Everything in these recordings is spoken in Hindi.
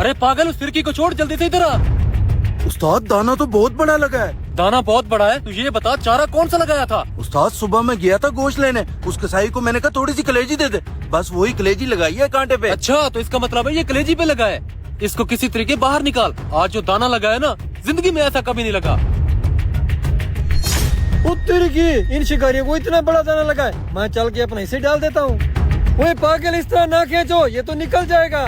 अरे पागल, उस फिरकी को छोड़, जल्दी से इधर आ। उस्ताद दाना तो बहुत बड़ा लगा है। दाना बहुत बड़ा है, तू ये बता चारा कौन सा लगाया था? उस्ताद सुबह मैं गया था गोश्त लेने, उस कसाई को मैंने कहा थोड़ी सी कलेजी दे दे, बस वही कलेजी लगाई है कांटे पे। अच्छा, तो इसका मतलब है ये कलेजी पे लगा है। इसको किसी तरीके बाहर निकाल। आज जो दाना लगा है ना, जिंदगी में ऐसा कभी नहीं लगा। उत्तर की इन शिकारियों को इतना बड़ा दाना लगा है, मैं चल के अपना हिस्से डाल देता हूँ। ओए पागल, इस तरह ना खींचो, ये तो निकल जाएगा।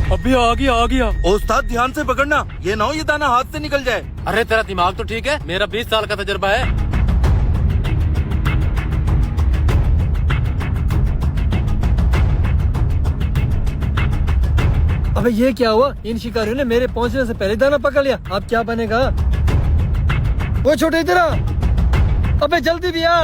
अभी आ गया आ गया। उस्ताद ध्यान से पकड़ना, ये ना हो ये दाना हाथ से निकल जाए। अरे तेरा दिमाग तो ठीक है, मेरा 20 साल का तजुर्बा है। अबे ये क्या हुआ? इन शिकारियों ने मेरे पहुंचने से पहले दाना पकड़ लिया। अब क्या बनेगा? वो छोटे इधर आ, अबे जल्दी भी आ।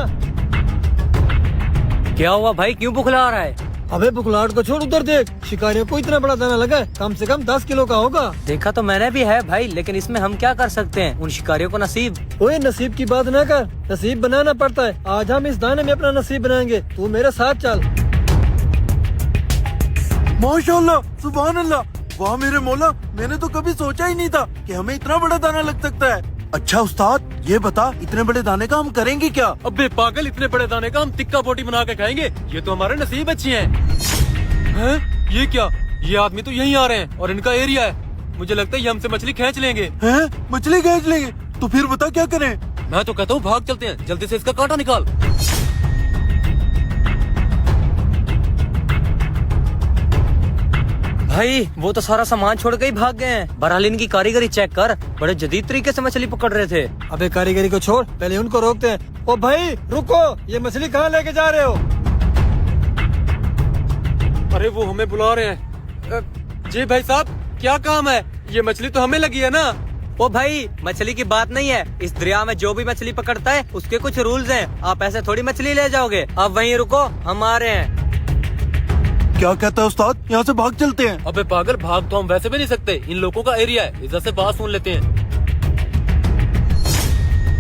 क्या हुआ भाई, क्यों बुखला रहा है? अबे बुखलाहट को छोड़, उधर देख, शिकारियों को इतना बड़ा दाना लगा है, कम से कम 10 किलो का होगा। देखा तो मैंने भी है भाई, लेकिन इसमें हम क्या कर सकते हैं? उन शिकारियों को नसीब। ओए नसीब की बात ना कर, नसीब बनाना पड़ता है। आज हम इस दाने में अपना नसीब बनाएंगे, तू मेरे साथ चल। माशाल्लाह, सुभान अल्लाह, वाह मेरे मौला, मैंने तो कभी सोचा ही नहीं था कि हमें इतना बड़ा दाना लग सकता है। अच्छा उस्ताद, ये बता इतने बड़े दाने का हम करेंगे क्या? अबे पागल, इतने बड़े दाने का हम टिक्का बोटी बना के खाएंगे। ये तो हमारे नसीब अच्छे हैं। ये क्या? ये आदमी तो यहीं आ रहे हैं और इनका एरिया है। मुझे लगता है ये हमसे मछली खींच लेंगे। हैं? मछली खींच लेंगे? तो फिर बता क्या करें? मैं तो कहता हूँ भाग चलते हैं, जल्दी से इसका कांटा निकाल। भाई वो तो सारा सामान छोड़ के ही भाग गए हैं। बहरहाल इनकी कारीगरी चेक कर, बड़े जदीद तरीके से मछली पकड़ रहे थे। अबे कारीगरी को छोड़, पहले उनको रोकते हैं। ओ भाई रुको, ये मछली कहाँ लेके जा रहे हो? अरे वो हमें बुला रहे हैं। जी भाई साहब, क्या काम है? ये मछली तो हमें लगी है ना। ओ भाई, मछली की बात नहीं है, इस दरिया में जो भी मछली पकड़ता है उसके कुछ रूल्स हैं। आप ऐसे थोड़ी मछली ले जाओगे। अब वहीं रुको, हम आ रहे हैं। क्या कहता है उस्ताद, यहाँ से भाग चलते हैं? अबे पागल, भाग तो हम वैसे भी नहीं सकते, इन लोगों का एरिया है, इधर से बात सुन लेते हैं।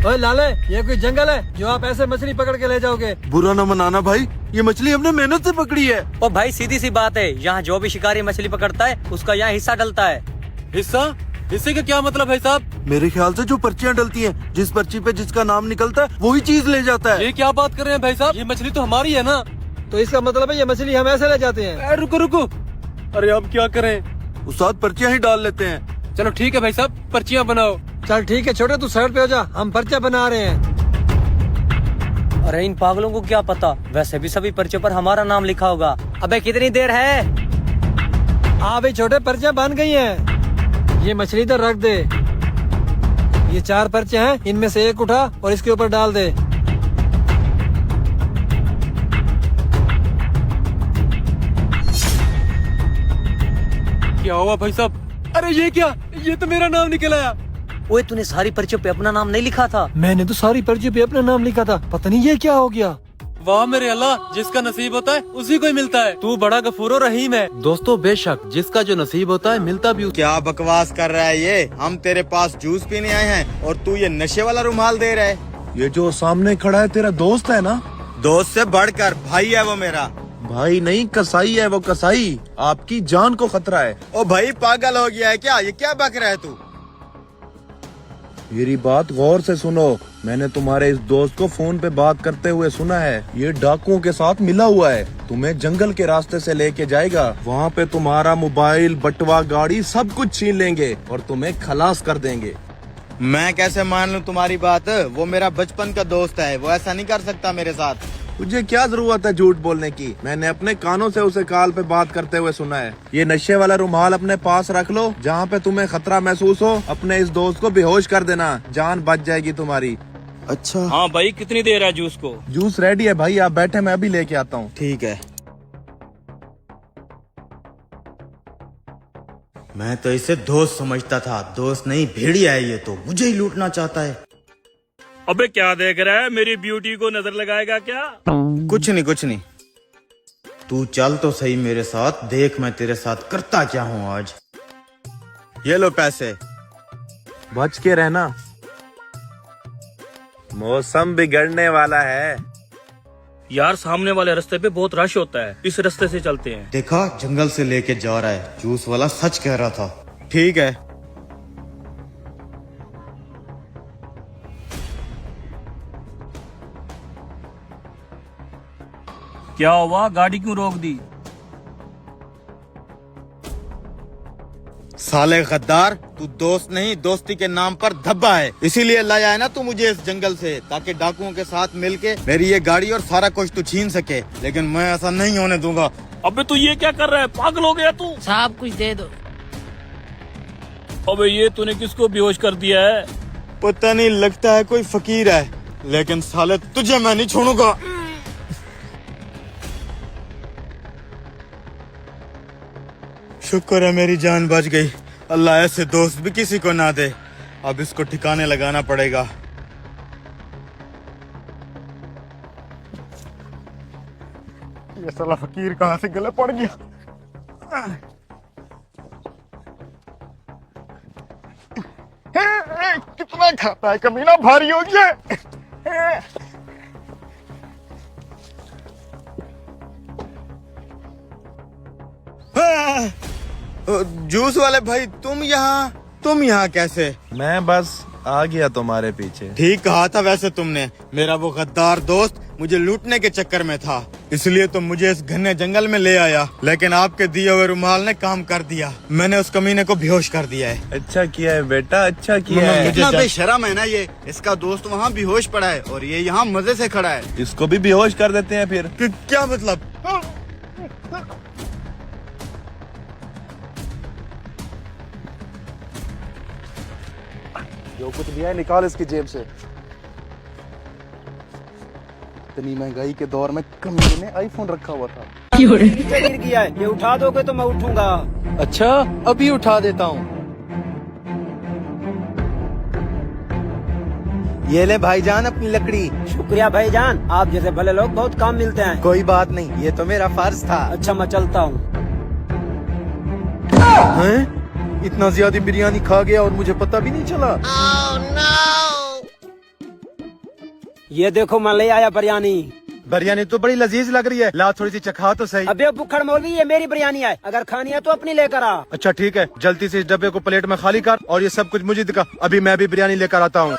ओए लाले, ये कोई जंगल है जो आप ऐसे मछली पकड़ के ले जाओगे? बुरा न मनाना भाई, ये मछली हमने मेहनत से पकड़ी है। ओ भाई सीधी सी बात है, यहाँ जो भी शिकारी मछली पकड़ता है उसका यहाँ हिस्सा डलता है। हिस्सा? हिस्से का क्या मतलब भाई साहब? मेरे ख्याल से जो पर्चियाँ डलती हैं, जिस पर्ची पे जिसका नाम निकलता है वही चीज ले जाता है। ये क्या बात कर रहे हैं भाई साहब? ये मछली तो हमारी है ना। तो इसका मतलब है ये मछली हम ऐसे ले जाते हैं। रुको रुको, अरे अब क्या करें? उस्ताद पर्चियाँ ही डाल लेते हैं। चलो ठीक है भाई साहब, पर्चियाँ बनाओ। चल ठीक है छोटे, तू साइड पे हो जा, हम पर्चा बना रहे हैं। अरे इन पागलों को क्या पता, वैसे भी सभी पर्चे पर हमारा नाम लिखा होगा। अबे कितनी देर है? हाँ भाई छोटे, पर्चा बन गई हैं। ये मछली इधर रख दे। ये 4 पर्चे हैं, इनमें से एक उठा और इसके ऊपर डाल दे। क्या हुआ भाई साहब? अरे ये क्या? ये तो मेरा नाम निकल आया। ओए तूने सारी पर्चियों पे अपना नाम नहीं लिखा था? मैंने तो सारी पर्ची पे अपना नाम लिखा था, पता नहीं ये क्या हो गया। वाह मेरे अल्लाह, जिसका नसीब होता है उसी को ही मिलता है। तू बड़ा गफूर रहीम है। दोस्तों बेशक जिसका जो नसीब होता है मिलता भी। क्या बकवास कर रहा है ये? हम तेरे पास जूस पीने आए हैं और तू ये नशे वाला रुमाल दे रहा है। ये जो सामने खड़ा है तेरा दोस्त है ना? दोस्त से बढ़कर भाई है वो मेरा। भाई नहीं, कसाई है वो, कसाई। आपकी जान को खतरा है। ओ भाई पागल हो गया है क्या? ये क्या बक रहा है तू? मेरी बात गौर से सुनो, मैंने तुम्हारे इस दोस्त को फोन पे बात करते हुए सुना है। ये डाकुओं के साथ मिला हुआ है, तुम्हें जंगल के रास्ते से लेके जाएगा। वहाँ पे तुम्हारा मोबाइल, बटवा, गाड़ी सब कुछ छीन लेंगे और तुम्हें खलास कर देंगे। मैं कैसे मान लूं तुम्हारी बात? वो मेरा बचपन का दोस्त है, वो ऐसा नहीं कर सकता मेरे साथ। तुझे क्या जरूरत है झूठ बोलने की? मैंने अपने कानों से उसे कॉल पे बात करते हुए सुना है। ये नशे वाला रुमाल अपने पास रख लो, जहाँ पे तुम्हें खतरा महसूस हो अपने इस दोस्त को बेहोश कर देना, जान बच जाएगी तुम्हारी। अच्छा हाँ भाई, कितनी देर है जूस को? जूस रेडी है भाई, आप बैठे, मैं अभी लेके आता हूँ। ठीक है। मैं तो इसे दोस्त समझता था, दोस्त नहीं भेड़िया है ये तो, मुझे ही लूटना चाहता है। अबे क्या देख रहा है? मेरी ब्यूटी को नजर लगाएगा क्या? कुछ नहीं कुछ नहीं, तू चल तो सही मेरे साथ, देख मैं तेरे साथ करता क्या हूँ आज। ये लो पैसे। बच के रहना, मौसम बिगड़ने वाला है। यार सामने वाले रास्ते पे बहुत रश होता है, इस रास्ते से चलते हैं। देखा, जंगल से लेके जा रहा है। जूस वाला सच कह रहा था। ठीक है। क्या हुआ, गाड़ी क्यों रोक दी? साले गद्दार, तू दोस्त नहीं दोस्ती के नाम पर धब्बा है। इसीलिए लाया है ना तू मुझे इस जंगल से, ताकि डाकुओं के साथ मिलके मेरी ये गाड़ी और सारा कुछ तू छीन सके। लेकिन मैं ऐसा नहीं होने दूंगा। अबे तू ये क्या कर रहा है, पागल हो गया तू? साहब कुछ दे दो। अबे ये तूने किसको बेहोश कर दिया है? पता नहीं, लगता है कोई फकीर है। लेकिन साले तुझे मैं नहीं छोड़ूंगा। शुक्र है मेरी जान बच गई। अल्लाह ऐसे दोस्त भी किसी को ना दे। अब इसको ठिकाने लगाना पड़ेगा। ये साला फकीर कहाँ से गले पड़ गया? कितना खाता है कमीना, भारी हो गया। जूस वाले भाई, तुम यहाँ कैसे? मैं बस आ गया तुम्हारे पीछे। ठीक कहा था वैसे तुमने। मेरा वो गद्दार दोस्त मुझे लूटने के चक्कर में था, इसलिए तुम मुझे इस घने जंगल में ले आया। लेकिन आपके दिए हुए रुमाल ने काम कर दिया। मैंने उस कमीने को बेहोश कर दिया है। अच्छा किया है बेटा, अच्छा किया है। इतना बेशरम है ना ये। इसका दोस्त वहाँ बेहोश पड़ा है और ये यहाँ मजे से खड़ा है। इसको भी बेहोश कर देते हैं फिर। क्या मतलब? जो कुछ दिया है निकाल इसकी जेब से। इतनी महंगाई के दौर में कमीने ने आईफोन रखा हुआ था। गिर गया है, ये उठा दोगे तो मैं उठूंगा। अच्छा, अभी उठा देता हूँ। ये ले भाईजान अपनी लकड़ी। शुक्रिया भाईजान, आप जैसे भले लोग बहुत काम मिलते हैं। कोई बात नहीं, ये तो मेरा फर्ज था। अच्छा मैं चलता हूँ। हैं? इतना ज्यादा बिरयानी खा गया और मुझे पता भी नहीं चला। ये देखो मैं ले आया बिरयानी। बिरयानी तो बड़ी लजीज लग रही है, ला थोड़ी सी चखा तो सही। अबे बुखड़ मौलवी, ये मेरी बिरयानी है, अगर खानी है तो अपनी लेकर आ। अच्छा ठीक है, जल्दी से इस डब्बे को प्लेट में खाली कर और ये सब कुछ मुझे दिखा। अभी मैं भी बिरयानी लेकर आता हूँ।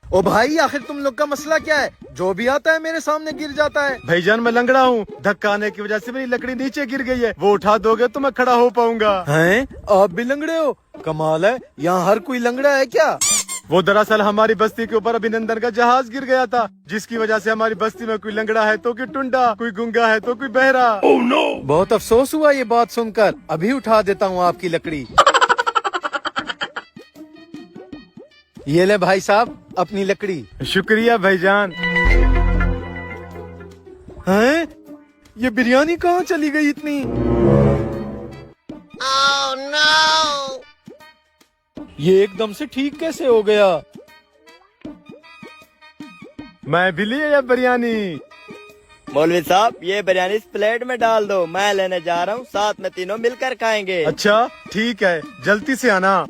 ओ भाई, आखिर तुम लोग का मसला क्या है? जो भी आता है मेरे सामने गिर जाता है। भाईजान मैं लंगड़ा हूँ, धक्का आने की वजह से मेरी लकड़ी नीचे गिर गई है। वो उठा दोगे तो मैं खड़ा हो पाऊंगा। हैं? आप भी लंगड़े हो? कमाल है, यहाँ हर कोई लंगड़ा है क्या? वो दरअसल हमारी बस्ती के ऊपर अभिनंदन का जहाज गिर गया था, जिसकी वजह से हमारी बस्ती में कोई लंगड़ा है तो कोई टुंडा, कोई गूंगा है तो कोई बहरा। Oh, no! बहुत अफसोस हुआ ये बात सुनकर। अभी उठा देता हूँ आपकी लकड़ी। ये ले भाई साहब अपनी लकड़ी। शुक्रिया भाईजान। हैं? ये बिरयानी कहाँ चली गई इतनी? Oh, no! ये एकदम से ठीक कैसे हो गया? मैं भी ले आया बिरयानी। मौलवी साहब, ये बिरयानी इस प्लेट में डाल दो, मैं लेने जा रहा हूँ, साथ में तीनों मिलकर खाएंगे। अच्छा ठीक है, जल्दी से आना।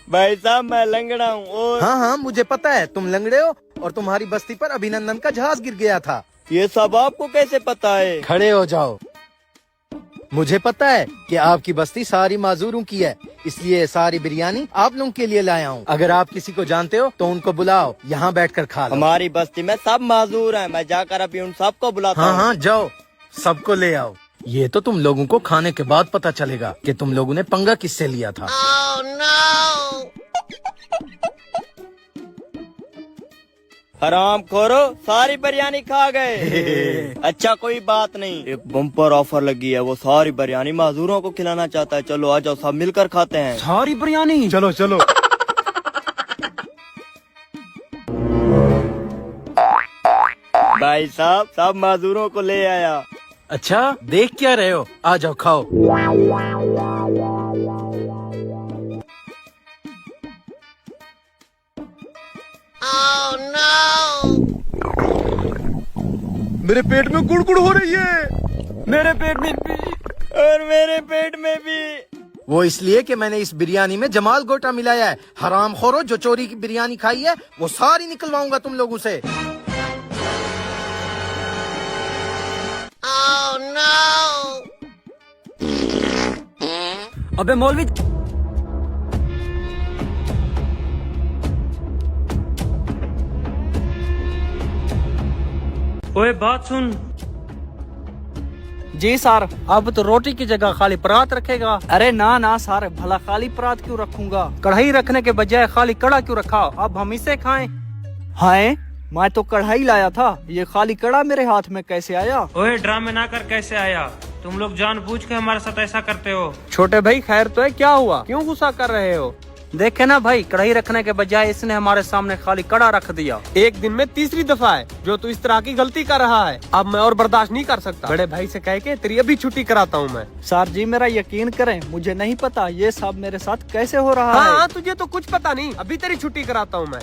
भाई साहब मैं लंगड़ा हूँ और हाँ हाँ मुझे पता है तुम लंगड़े हो और तुम्हारी बस्ती पर अभिनंदन का जहाज गिर गया था। ये सब आपको कैसे पता है? खड़े हो जाओ। मुझे पता है कि आपकी बस्ती सारी माजूरों की है, इसलिए सारी बिरयानी आप लोगों के लिए लाया हूँ। अगर आप किसी को जानते हो तो उनको बुलाओ, यहाँ बैठकर खा लो। हमारी बस्ती में सब माजूर हैं, मैं जाकर अभी उन सबको बुलाता हूँ। हाँ जाओ, सबको ले आओ। ये तो तुम लोगों को खाने के बाद पता चलेगा कि तुम लोगों ने पंगा किससे लिया था। Oh, no! हराम खोरो, सारी बिरयानी खा गए। अच्छा कोई बात नहीं, एक बम्पर ऑफर लगी है, वो सारी बिरयानी माजूरों को खिलाना चाहता है। चलो आ जाओ, सब मिलकर खाते हैं। सारी बिरयानी? चलो चलो। भाई साहब सब माजूरों को ले आया। अच्छा देख क्या रहे हो, आ जाओ खाओ। मेरे पेट में गुड़गुड़ हो रही है। मेरे पेट में भी। और मेरे पेट में भी। वो इसलिए कि मैंने इस बिरयानी में जमाल गोटा मिलाया है। हराम खोरो, जो चोरी की बिरयानी खाई है वो सारी निकलवाऊंगा तुम लोगों से। अबे मौलवी, ओए बात सुन। जी सर। अब तो रोटी की जगह खाली परात रखेगा? अरे ना ना सर, भला खाली परात क्यों रखूंगा? कढ़ाई रखने के बजाय खाली कड़ा क्यों रखा? अब हम इसे खाएं। हाय, मैं तो कढ़ाई लाया था, ये खाली कड़ा मेरे हाथ में कैसे आया? ओए ड्रामे ना कर, कैसे आया? तुम लोग जानबूझ के हमारे साथ ऐसा करते हो। छोटे भाई खैर तो है, क्या हुआ? क्यों गुस्सा कर रहे हो? देखे ना भाई, कढ़ाई रखने के बजाय इसने हमारे सामने खाली कड़ा रख दिया। एक दिन में तीसरी दफा है जो तू इस तरह की गलती कर रहा है। अब मैं और बर्दाश्त नहीं कर सकता। बड़े भाई से कह के तेरी अभी छुट्टी कराता हूँ मैं। सर जी मेरा यकीन करें, मुझे नहीं पता ये सब मेरे साथ कैसे हो रहा है। तुझे तो कुछ पता नहीं, अभी तेरी छुट्टी कराता हूँ मैं।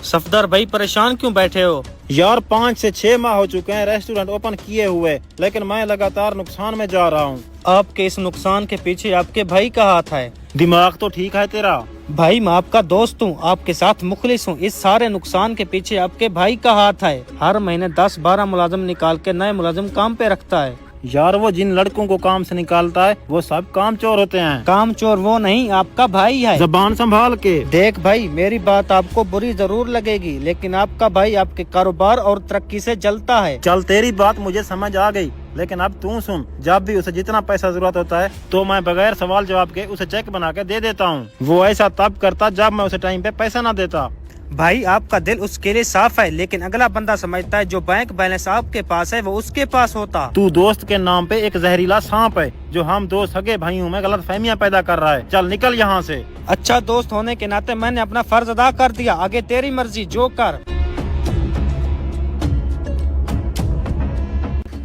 सफदर भाई परेशान क्यों बैठे हो? यार 5 से 6 माह हो चुके हैं रेस्टोरेंट ओपन किए हुए, लेकिन मैं लगातार नुकसान में जा रहा हूँ। आपके इस नुकसान के पीछे आपके भाई का हाथ है। दिमाग तो ठीक है तेरा? भाई मैं आपका दोस्त हूँ, आपके साथ मुखलिस हूँ। इस सारे नुकसान के पीछे आपके भाई का हाथ है। हर महीने 10-12 मुलाजिम निकाल के नए मुलाजिम काम पे रखता है। यार वो जिन लड़कों को काम से निकालता है वो सब काम चोर होते हैं। काम चोर वो नहीं, आपका भाई है। जबान संभाल के देख भाई, मेरी बात आपको बुरी जरूर लगेगी, लेकिन आपका भाई आपके कारोबार और तरक्की से जलता है। चल तेरी बात मुझे समझ आ गई, लेकिन अब तू सुन, जब भी उसे जितना पैसा जरूरत होता है तो मैं बगैर सवाल जवाब के उसे चेक बना के दे देता हूँ। वो ऐसा तब करता जब मैं उसे टाइम पे पैसा न देता। भाई आपका दिल उसके लिए साफ है, लेकिन अगला बंदा समझता है जो बैंक बैलेंस आपके पास है वो उसके पास होता। तू दोस्त के नाम पे एक जहरीला सांप है जो हम दो सगे भाइयों में गलत फहमियाँ पैदा कर रहा है। चल निकल यहाँ से। अच्छा दोस्त होने के नाते मैंने अपना फर्ज अदा कर दिया, आगे तेरी मर्जी, जो कर।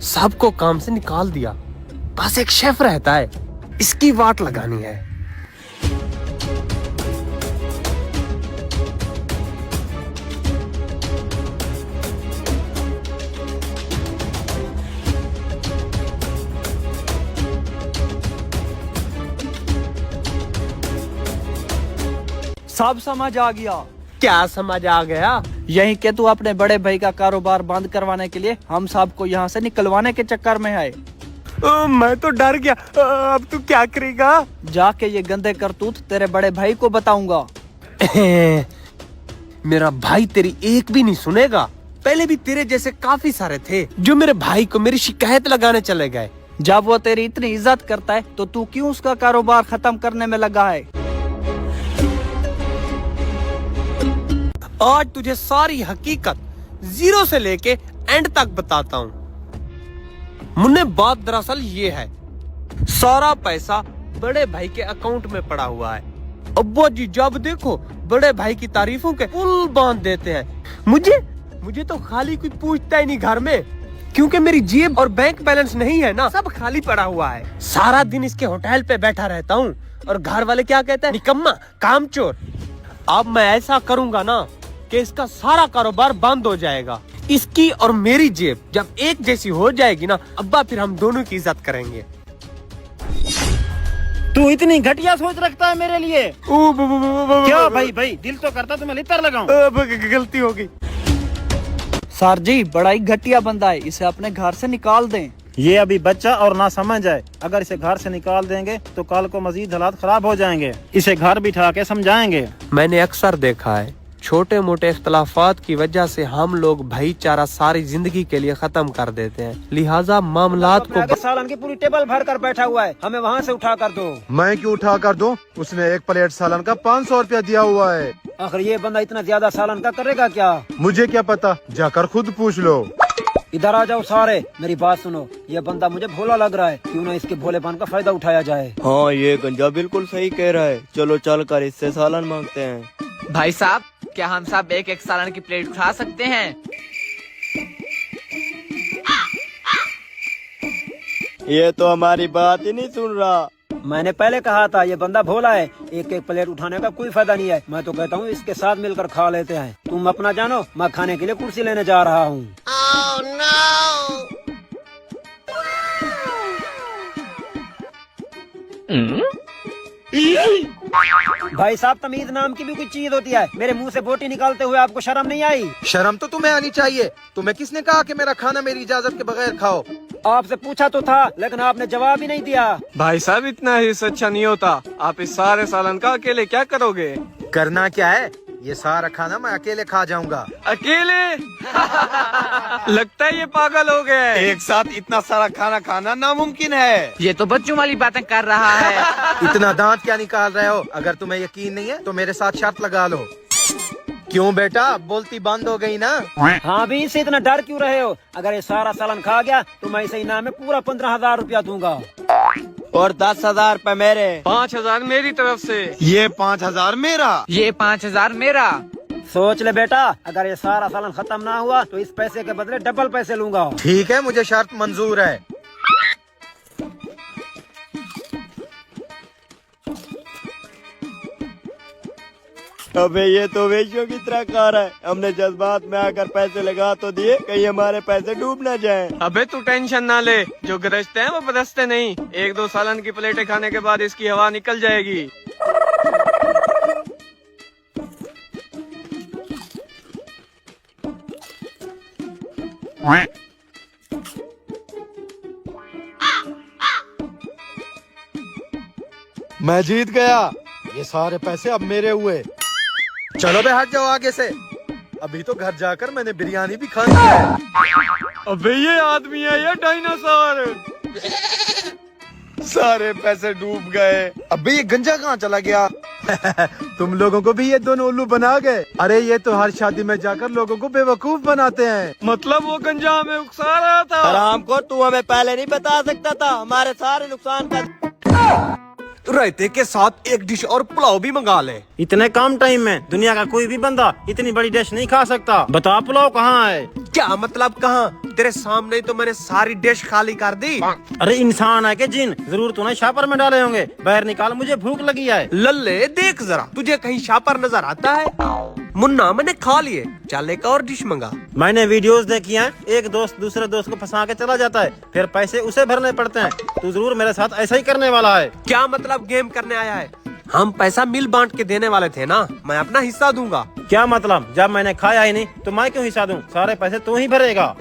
सबको काम से निकाल दिया, बस एक शेफ रहता है, इसकी वाट लगानी है। सब समझ आ गया। क्या समझ आ गया? यही कि तू अपने बड़े भाई का कारोबार बंद करवाने के लिए हम सबको यहाँ से निकलवाने के चक्कर में है। मैं तो डर गया। अब तू क्या करेगा? जाके ये गंदे करतूत तेरे बड़े भाई को बताऊंगा। मेरा भाई तेरी एक भी नहीं सुनेगा। पहले भी तेरे जैसे काफी सारे थे जो मेरे भाई को मेरी शिकायत लगाने चले गए। जब वो तेरी इतनी इज्जत करता है तो तू क्यों उसका कारोबार खत्म करने में लगा है? आज तुझे सारी हकीकत जीरो से लेके एंड तक बताता हूँ। मुन्ने बात दरअसल ये है, सारा पैसा बड़े भाई के अकाउंट में पड़ा हुआ है। अब्बा जी जब देखो बड़े भाई की तारीफों के पुल बांध देते हैं। मुझे तो खाली कोई पूछता ही नहीं घर में, क्योंकि मेरी जेब और बैंक बैलेंस नहीं है ना, सब खाली पड़ा हुआ है। सारा दिन इसके होटल पे बैठा रहता हूँ और घर वाले क्या कहते हैं, निकम्मा, कामचोर। अब मैं ऐसा करूँगा ना कि इसका सारा कारोबार बंद हो जाएगा। इसकी और मेरी जेब जब एक जैसी हो जाएगी ना, अब्बा फिर हम दोनों की इज्जत करेंगे। तू इतनी घटिया सोच रखता है मेरे लिए? क्या भाई दिल तो करता तुम्हें लितर लगाऊं। गलती हो गई। सर जी बड़ा ही घटिया बंदा है, इसे अपने घर से निकाल दें। ये अभी बच्चा और ना समझ है, अगर इसे घर से निकाल देंगे तो कल को मजीद हालात खराब हो जाएंगे। इसे घर बिठा के समझाएंगे। मैंने अक्सर देखा है छोटे मोटे इख्तलाफात की वजह से हम लोग भाईचारा सारी जिंदगी के लिए खत्म कर देते हैं, लिहाजा मामलात को। सालन की पूरी टेबल भर कर बैठा हुआ है, हमें वहाँ से उठा कर दो। मैं क्यों उठा कर दूं? उसने एक प्लेट सालन का 500 रुपया दिया हुआ है। आखिर ये बंदा इतना ज्यादा सालन का करेगा क्या? मुझे क्या पता, जाकर खुद पूछ लो। इधर आ जाओ सारे, मेरी बात सुनो। ये बंदा मुझे भोला लग रहा है, क्यों ना इसके भोलेपन का फायदा उठाया जाए। हाँ ये गंजा बिल्कुल सही कह रहा है, चलो चल कर इससे सालन मांगते हैं। भाई साहब क्या हम सब एक सालन की प्लेट उठा सकते हैं? ये तो हमारी बात ही नहीं सुन रहा। मैंने पहले कहा था ये बंदा भोला है, एक एक प्लेट उठाने का कोई फायदा नहीं है। मैं तो कहता हूँ इसके साथ मिलकर खा लेते हैं। तुम अपना जानो, मैं खाने के लिए कुर्सी लेने जा रहा हूँ। भाई साहब, तमीज नाम की भी कुछ चीज होती है। मेरे मुंह से बोटी निकालते हुए आपको शर्म नहीं आई? शर्म तो तुम्हें आनी चाहिए। तुम्हें किसने कहा कि मेरा खाना मेरी इजाजत के बगैर खाओ? आपसे पूछा तो था, लेकिन आपने जवाब ही नहीं दिया। भाई साहब, इतना ही अच्छा नहीं होता। आप इस सारे सालन का अकेले क्या करोगे? करना क्या है? ये सारा खाना मैं अकेले खा जाऊंगा। अकेले? लगता है ये पागल हो गए। एक साथ इतना सारा खाना खाना नामुमकिन है। ये तो बच्चों वाली बातें कर रहा है। इतना दांत क्या निकाल रहे हो? अगर तुम्हें यकीन नहीं है तो मेरे साथ शर्त लगा लो। क्यों बेटा, बोलती बंद हो गई ना? हाँ भी, इससे इतना डर क्यों रहे हो? अगर ये सारा सालन खा गया तो मैं इसे इनाम में पूरा 15,000 रुपया दूंगा। और 10,000 रुपए मेरे। 5,000 मेरी तरफ से। ये 5,000 मेरा। ये 5,000 मेरा। सोच ले बेटा, अगर ये सारा सालन खत्म ना हुआ तो इस पैसे के बदले डबल पैसे लूंगा। ठीक है, मुझे शर्त मंजूर है। अबे ये तो वेश्यों की तरह कार है। हमने जज्बात में आकर पैसे लगा तो दिए, कहीं हमारे पैसे डूब ना जाएं। अबे तू टेंशन ना ले, जो गरजते हैं वो बरसते नहीं। 1-2 सालन की प्लेटें खाने के बाद इसकी हवा निकल जाएगी। मैं जीत गया। ये सारे पैसे अब मेरे हुए। चलो बे, हट जाओ आगे से। अभी तो घर जाकर मैंने बिरयानी भी खानी है। अबे ये आदमी है या डायनासोर? सारे पैसे डूब गए। अबे ये गंजा कहाँ चला गया? तुम लोगों को भी ये दोनों उल्लू बना गए। अरे ये तो हर शादी में जाकर लोगों को बेवकूफ बनाते हैं। मतलब वो गंजा हमें उकसा रहा था। हराम को तू हमें पहले नहीं बता सकता था? हमारे सारे नुकसान का रायते के साथ एक डिश और पुलाव भी मंगा ले। इतने कम टाइम में दुनिया का कोई भी बंदा इतनी बड़ी डिश नहीं खा सकता। बता पुलाव कहाँ है? क्या मतलब कहाँ? तेरे सामने ही तो मैंने सारी डिश खाली कर दी। अरे इंसान है के जिन? जरूर तूने शापर में डाले होंगे। बाहर निकाल, मुझे भूख लगी है। लल्ले देख जरा, तुझे कहीं शापर नजर आता है? मुन्ना, मैंने खा लिए, चल एक और डिश मंगा। मैंने वीडियोस देखी हैं, एक दोस्त दूसरे दोस्त को फंसा के चला जाता है, फिर पैसे उसे भरने पड़ते हैं। तू जरूर मेरे साथ ऐसा ही करने वाला है। क्या मतलब गेम करने आया है? हम पैसा मिल बांट के देने वाले थे ना, मैं अपना हिस्सा दूंगा। क्या मतलब? जब मैंने खाया ही नहीं तो मैं क्यों हिस्सा दूं? सारे पैसे तू ही भरेगा।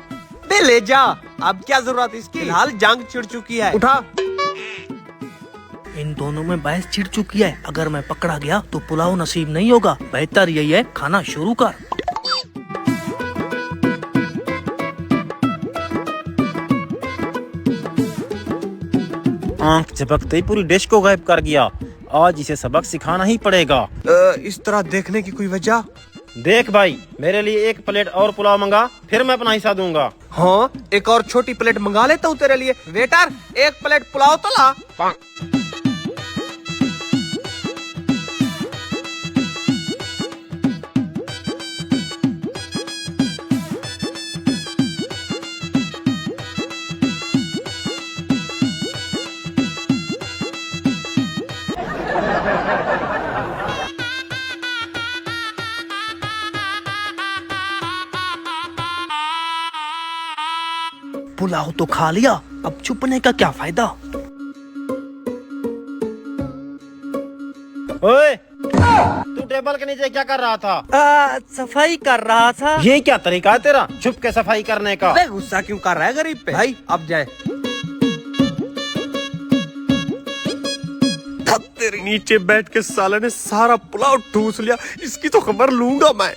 बे ले जा, अब क्या जरूरत इसकी? फिलहाल जंग चिढ़ चुकी है, उठा। इन दोनों में बहस छिड़ चुकी है। अगर मैं पकड़ा गया तो पुलाव नसीब नहीं होगा। बेहतर यही है खाना शुरू कर। आंख झपकते ही पूरी डिश को गायब कर गया। आज इसे सबक सिखाना ही पड़ेगा। इस तरह देखने की कोई वजह? देख भाई, मेरे लिए एक प्लेट और पुलाव मंगा, फिर मैं अपना हिस्सा दूंगा। हाँ, एक और छोटी प्लेट मंगा लेता हूँ तेरे लिए। वेटर, एक प्लेट पुलाव तो ला। पुलाव तो खा लिया, अब छुपने का क्या फायदा? ओए, तू टेबल के नीचे क्या कर रहा था? सफाई कर रहा था। ये क्या तरीका है तेरा छुप के सफाई करने का? अबे गुस्सा क्यों कर रहा है गरीब पे? भाई अब जाए। तेरे नीचे बैठ के साले ने सारा पुलाव ठूस लिया, इसकी तो खबर लूंगा मैं।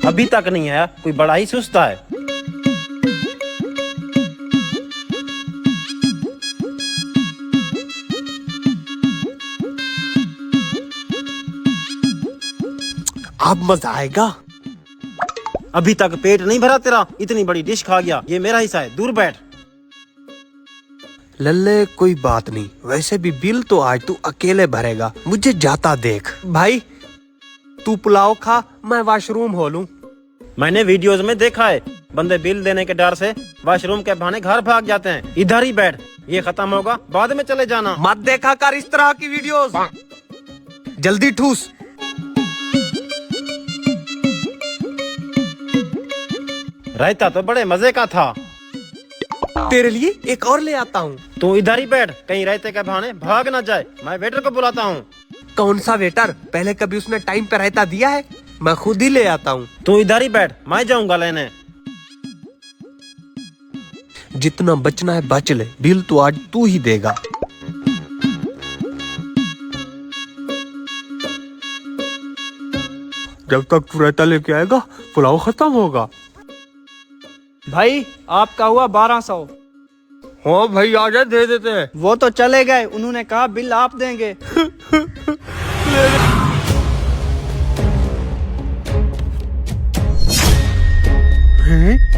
अभी तक नहीं आया, कोई बड़ा ही सुस्ता है। अब मजा आएगा। अभी तक पेट नहीं भरा तेरा? इतनी बड़ी डिश खा गया, ये मेरा हिस्सा है, दूर बैठ। लल्ले कोई बात नहीं, वैसे भी बिल तो आज तू अकेले भरेगा, मुझे जाता देख। भाई तू पुलाव खा, मैं वॉशरूम हो लूं। मैंने वीडियोस में देखा है, बंदे बिल देने के डर से वॉशरूम के बहाने घर भाग जाते हैं। इधर ही बैठ, ये खत्म होगा बाद में चले जाना। मत देखा कर इस तरह की वीडियोस। जल्दी ठूस। रायता तो बड़े मजे का था। तेरे लिए एक और ले आता हूँ। तू इधर ही बैठ, कहीं रायते के बहाने भाग ना जाए। मैं वेटर को बुलाता हूँ। कौन सा वेटर? पहले कभी उसने टाइम पे रायता दिया है? मैं खुद ही ले आता हूँ। तू इधर ही बैठ, मैं जाऊंगा लेने। जितना बचना है बच ले, बिल तो आज तू ही देगा। जब तक तू रायता लेके आएगा पुलाव खत्म होगा। भाई आपका हुआ 1200। हाँ भाई आजा, दे देते हैं। वो तो चले गए, उन्होंने कहा बिल आप देंगे।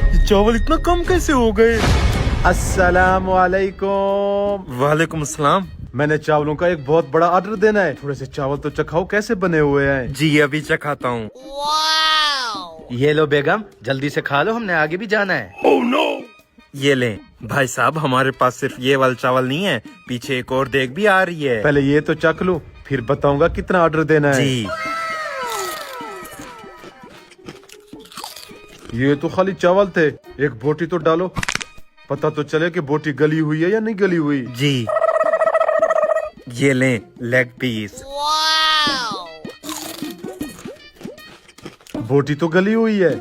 ये चावल इतना कम कैसे हो गए? अस्सलाम वालेकुम। वालेकुम अस्सलाम। मैंने चावलों का एक बहुत बड़ा ऑर्डर देना है। थोड़े से चावल तो चखाओ कैसे बने हुए हैं। जी अभी चखाता हूँ। ये लो बेगम, जल्दी से खा लो, हमने आगे भी जाना है। ये लें भाई साहब, हमारे पास सिर्फ ये वाला चावल नहीं है, पीछे एक और देग भी आ रही है। पहले ये तो चख लूं, फिर बताऊंगा कितना ऑर्डर देना है। जी ये तो खाली चावल थे, एक बोटी तो डालो, पता तो चले कि बोटी गली हुई है या नहीं गली हुई। जी ये लें लेग पीस। बोटी तो गली हुई है।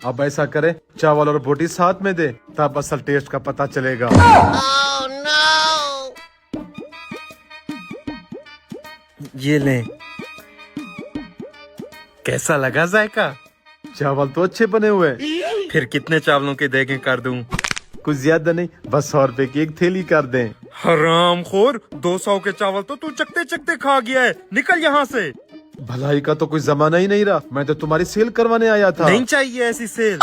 अब ऐसा करें, चावल और बोटी साथ में दे, तब असल टेस्ट का पता चलेगा। ये लें। कैसा लगा जायका? चावल तो अच्छे बने हुए हैं। फिर कितने चावलों के देगे कर दूं? कुछ ज्यादा नहीं, बस 100 रुपए की एक थैली कर दें। हरामखोर, 200 के चावल तो तू चकते चकते खा गया है, निकल यहाँ से। भलाई का तो कोई जमाना ही नहीं रहा, मैं तो तुम्हारी सेल करवाने आया था। नहीं चाहिए ऐसी सेल।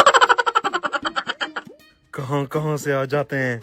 कहाँ कहाँ से आ जाते हैं।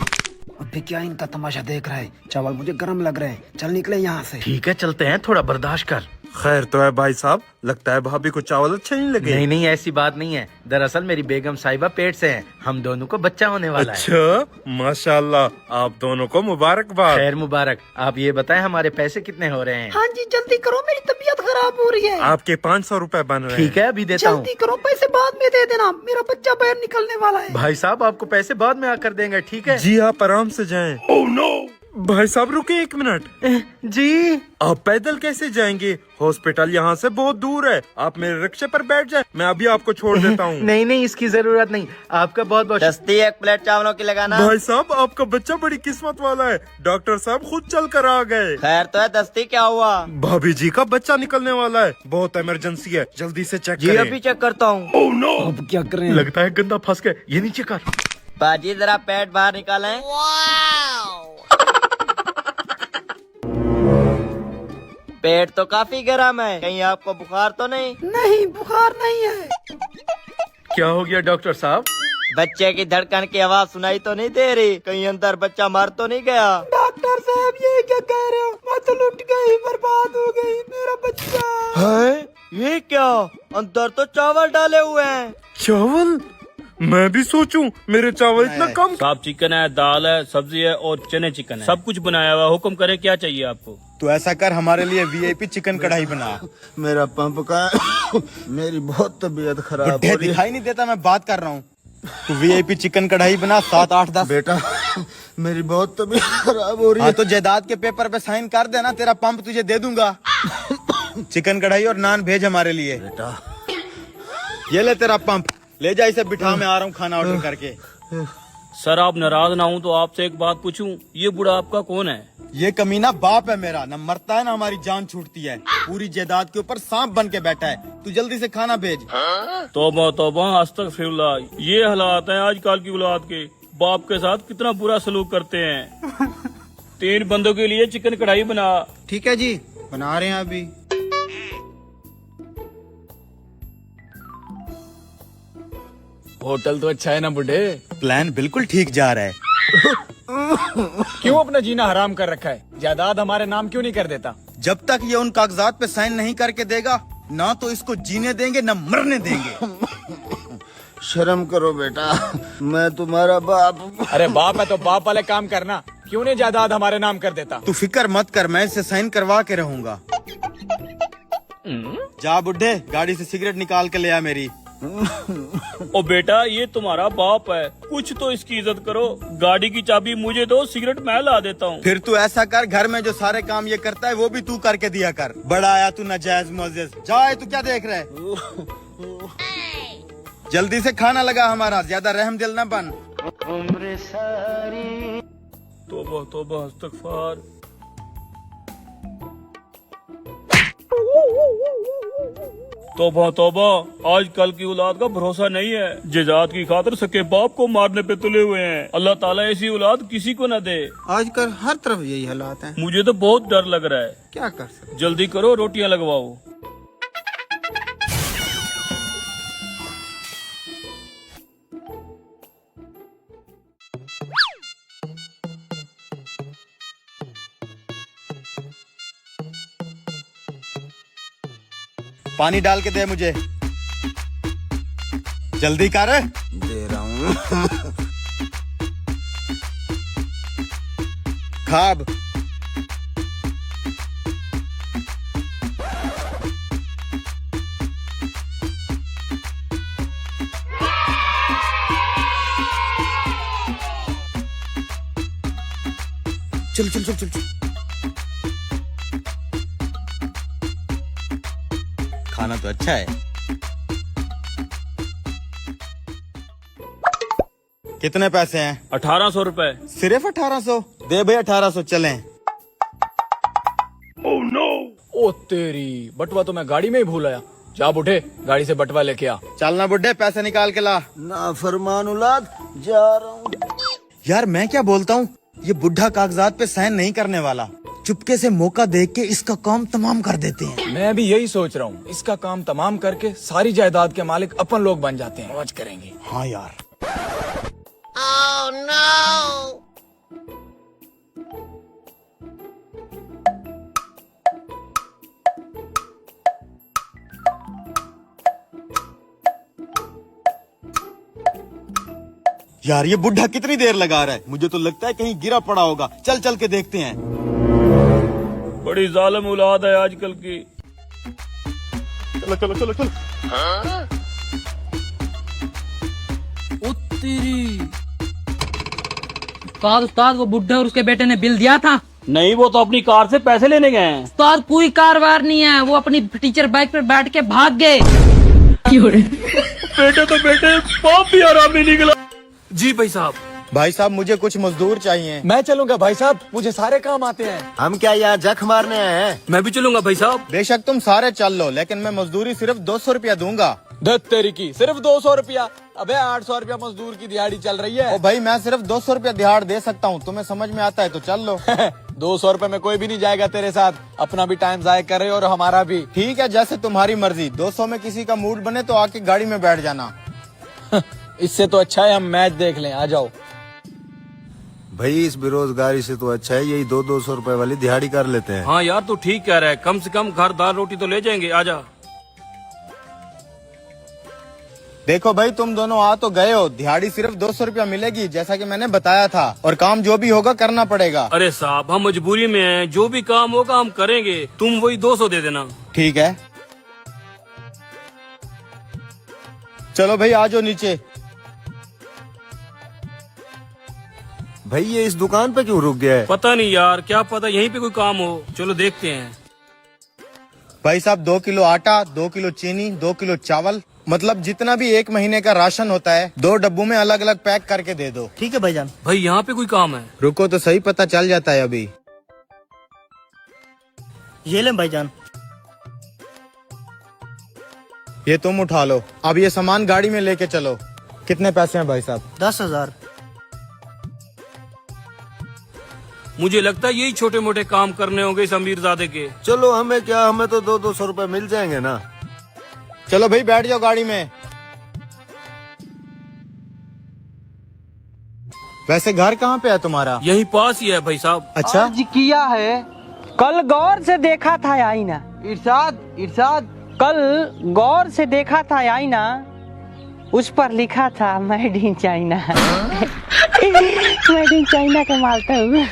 अभी क्या इनका तमाशा देख रहा है? चावल मुझे गर्म लग रहे हैं, चल निकले यहाँ से। ठीक है चलते हैं, थोड़ा बर्दाश्त कर। खैर तो है भाई साहब, लगता है भाभी को चावल अच्छे नहीं लगे। नहीं नहीं ऐसी बात नहीं है, दरअसल मेरी बेगम साहिबा पेट से हैं, हम दोनों को बच्चा होने वाला है। अच्छा माशाल्लाह, आप दोनों को मुबारकबाद। खैर मुबारक। आप ये बताएं हमारे पैसे कितने हो रहे हैं? हाँ जी जल्दी करो, मेरी तबीयत खराब हो रही है। आपके 500 रुपए बन रहे हैं। ठीक है अभी देता हूँ। जल्दी करो, पैसे बाद में दे देना, मेरा बच्चा बाहर निकलने वाला है। भाई साहब आपको पैसे बाद में आकर देंगे, ठीक है? जी आप आराम से जाएं। ओह नो भाई साहब रुके 1 मिनट। जी आप पैदल कैसे जाएंगे? हॉस्पिटल यहाँ से बहुत दूर है, आप मेरे रिक्शे पर बैठ जाए, मैं अभी आपको छोड़ देता हूँ। नहीं नहीं इसकी जरूरत नहीं, आपका बहुत बहुत दस्ती 1 प्लेट चावलों की लगाना। भाई साहब आपका बच्चा बड़ी किस्मत वाला है, डॉक्टर साहब खुद चल कर आ गए। खैर तो है, दस्ती क्या हुआ? भाभी जी का बच्चा निकलने वाला है, बहुत इमरजेंसी है, जल्दी से चेक जी करें। अभी चेक करता हूँ। ओह नो अब क्या करें? लगता है गंदा फंस गया, ये नीचे कर। बाजी जरा पेट बाहर निकालें। पेट तो काफी गर्म है, कहीं आपको बुखार तो नहीं? नहीं बुखार नहीं है। क्या हो गया डॉक्टर साहब? बच्चे की धड़कन की आवाज सुनाई तो नहीं दे रही? कहीं अंदर बच्चा मर तो नहीं गया? डॉक्टर साहब ये क्या कह रहे हो? मैं तो लुट गई, बर्बाद हो गई मेरा बच्चा। है ये क्या? अंदर तो चावल डाले हुए हैं। चावल? मैं भी सोचूं मेरे चावल इतना कम। साहब चिकन है, दाल है, सब्जी है और चने चिकन है, सब कुछ बनाया हुआ। हुक्म करें क्या चाहिए आपको? तो ऐसा कर, हमारे लिए VIP चिकन कढ़ाई बना। मेरा पंप का मेरी बहुत तबीयत खराब हो रही है। दिखाई नहीं देता, मैं बात कर रहा हूँ। तो VIP चिकन कढ़ाई बना 7, 8, 10। बेटा मेरी बहुत तबीयत खराब हो रही है। हाँ तो जायदाद के पेपर पे साइन कर देना, तेरा पंप तुझे दे दूंगा। चिकन कढ़ाई और नान भेज हमारे लिए। बेटा ये ले तेरा पंप, ले जा, इसे बिठा, मैं आ रहा हूँ खाना ऑर्डर करके। सर आप नाराज ना हो तो आपसे एक बात पूछूं, ये बूढ़ा आपका कौन है? ये कमीना बाप है मेरा, न मरता है ना हमारी जान छूटती है। पूरी जायदाद के ऊपर सांप बन के बैठा है। तू जल्दी से खाना भेज। तौबा तौबा अस्तगफिरुल्लाह, ये हालात हैं आजकल की औलाद के। बाप के साथ कितना बुरा सलूक करते हैं। 3 बंदों के लिए चिकन कढ़ाई बना। ठीक है जी, बना रहे हैं अभी। होटल तो अच्छा है ना बुढ़े? प्लान बिल्कुल ठीक जा रहा है। क्यों अपना जीना हराम कर रखा है? जायदाद हमारे नाम क्यों नहीं कर देता? जब तक ये उन कागजात पे साइन नहीं करके देगा, ना तो इसको जीने देंगे न मरने देंगे। शर्म करो बेटा, मैं तुम्हारा बाप। अरे बाप है तो बाप वाले काम करना, क्यों नहीं जायदाद हमारे नाम कर देता? तू फिक्र मत कर, मैं इससे साइन करवा के रहूंगा। जा बुड्ढे, गाड़ी से सिगरेट निकाल के ले आ मेरी। ओ बेटा, ये तुम्हारा बाप है, कुछ तो इसकी इज्जत करो। गाड़ी की चाबी मुझे दो, सिगरेट मैं ला देता हूँ। फिर तू ऐसा कर, घर में जो सारे काम ये करता है वो भी तू करके दिया कर। बड़ा आया तू नाजायज मोजेज। जाए तू क्या देख रहा है? जल्दी से खाना लगा हमारा, ज्यादा रहम दिल न बन। तौबा तौबा इस्तगफार। तौबा तौबा, आजकल की औलाद का भरोसा नहीं है। जिजात की खातिर सके बाप को मारने पे तुले हुए हैं। अल्लाह ताला ऐसी औलाद किसी को न दे। आजकल हर तरफ यही हालात हैं। मुझे तो बहुत डर लग रहा है। क्या कर सकते। जल्दी करो, रोटियां लगवाओ। पानी डाल के दे मुझे, जल्दी कर। दे रहा हूँ। खाब। चल चल चल चल चल। खाना तो अच्छा है। कितने पैसे हैं? 1800 रुपए। सिर्फ 1800? दे भाई 1800, चलें। ओ तेरी, बटवा तो मैं गाड़ी में ही भूल आया। जा बुढ़े, गाड़ी से बटवा लेके आ। चलना बुढ़े, पैसे निकाल के ला। ना फरमान औलाद, जा रहा हूँ। यार मैं क्या बोलता हूँ, ये बुढ़ा कागजात पे साइन नहीं करने वाला। चुपके से मौका देख के इसका काम तमाम कर देते हैं। मैं भी यही सोच रहा हूँ, इसका काम तमाम करके सारी जायदाद के मालिक अपन लोग बन जाते हैं, मौज करेंगे। हाँ यार। यार ये बुढ़ा कितनी देर लगा रहा है, मुझे तो लगता है कहीं गिरा पड़ा होगा। चल चल के देखते हैं। बड़ी जालिम औलाद है आजकल की। चलो चलो चलो चलो। उस्ताद वो बुड्ढे और उसके बेटे ने बिल दिया था। नहीं, वो तो अपनी कार से पैसे लेने गए हैं। उस्ताद कोई कारवार नहीं है, वो अपनी टीचर बाइक पे बैठ के भाग गए। बेटे तो बेटे, बाप भी आरामी निकला। जी भाई साहब। भाई साहब मुझे कुछ मजदूर चाहिए। मैं चलूंगा भाई साहब, मुझे सारे काम आते हैं। हम क्या यहाँ जख मारने आए हैं? मैं भी चलूंगा भाई साहब। बेशक तुम सारे चल लो, लेकिन मैं मजदूरी सिर्फ 200 रुपया दूंगा। दत्त तेरी की, सिर्फ 200 रुपया? अबे 800 रुपया मजदूर की दिहाड़ी चल रही है। ओ भाई मैं सिर्फ 200 रुपया दिहाड़ दे सकता हूँ, तुम्हें समझ में आता है तो चल लो। 200 रुपए में कोई भी नहीं जाएगा तेरे साथ। अपना भी टाइम जाया करे और हमारा भी। ठीक है, जैसे तुम्हारी मर्जी। 200 में किसी का मूड बने तो आके गाड़ी में बैठ जाना। इससे तो अच्छा है हम मैच देख लें, आ जाओ। भाई इस बेरोजगारी से तो अच्छा है यही 200 रुपए वाली दिहाड़ी कर लेते हैं। हाँ यार, तू ठीक कह रहा है। कम से कम घर दाल रोटी तो ले जाएंगे। आजा। देखो भाई तुम दोनों आ तो गए हो, दिहाड़ी सिर्फ 200 रुपया मिलेगी जैसा कि मैंने बताया था, और काम जो भी होगा करना पड़ेगा। अरे साहब, हम मजबूरी में हैं, जो भी काम होगा हम करेंगे। तुम वही 200 दे देना। ठीक है, चलो भाई आ जाओ नीचे। भाई ये इस दुकान पे क्यों रुक गया है? पता नहीं यार, क्या पता यहीं पे कोई काम हो। चलो देखते हैं। भाई साहब 2 किलो आटा, 2 किलो चीनी, 2 किलो चावल, मतलब जितना भी 1 महीने का राशन होता है 2 डब्बों में अलग अलग पैक करके दे दो। ठीक है भाईजान। भाई यहाँ पे कोई काम है? रुको तो सही, पता चल जाता है अभी। ये लें भाईजान। ये तुम उठा लो। अब ये सामान गाड़ी में लेके चलो। कितने पैसे हैं भाई साहब? 10,000। मुझे लगता है यही छोटे मोटे काम करने होंगे इस अमीरजादे के। चलो हमें क्या, हमें तो 200 रुपए मिल जाएंगे ना। चलो भाई बैठ जाओ गाड़ी में। वैसे घर कहाँ पे है तुम्हारा? यहीं पास ही है भाई साहब। अच्छा किया है, कल गौर से देखा था आईना। इरशाद कल गौर से देखा था आईना, उस पर लिखा था made in China. Made in China का मालता हूँ।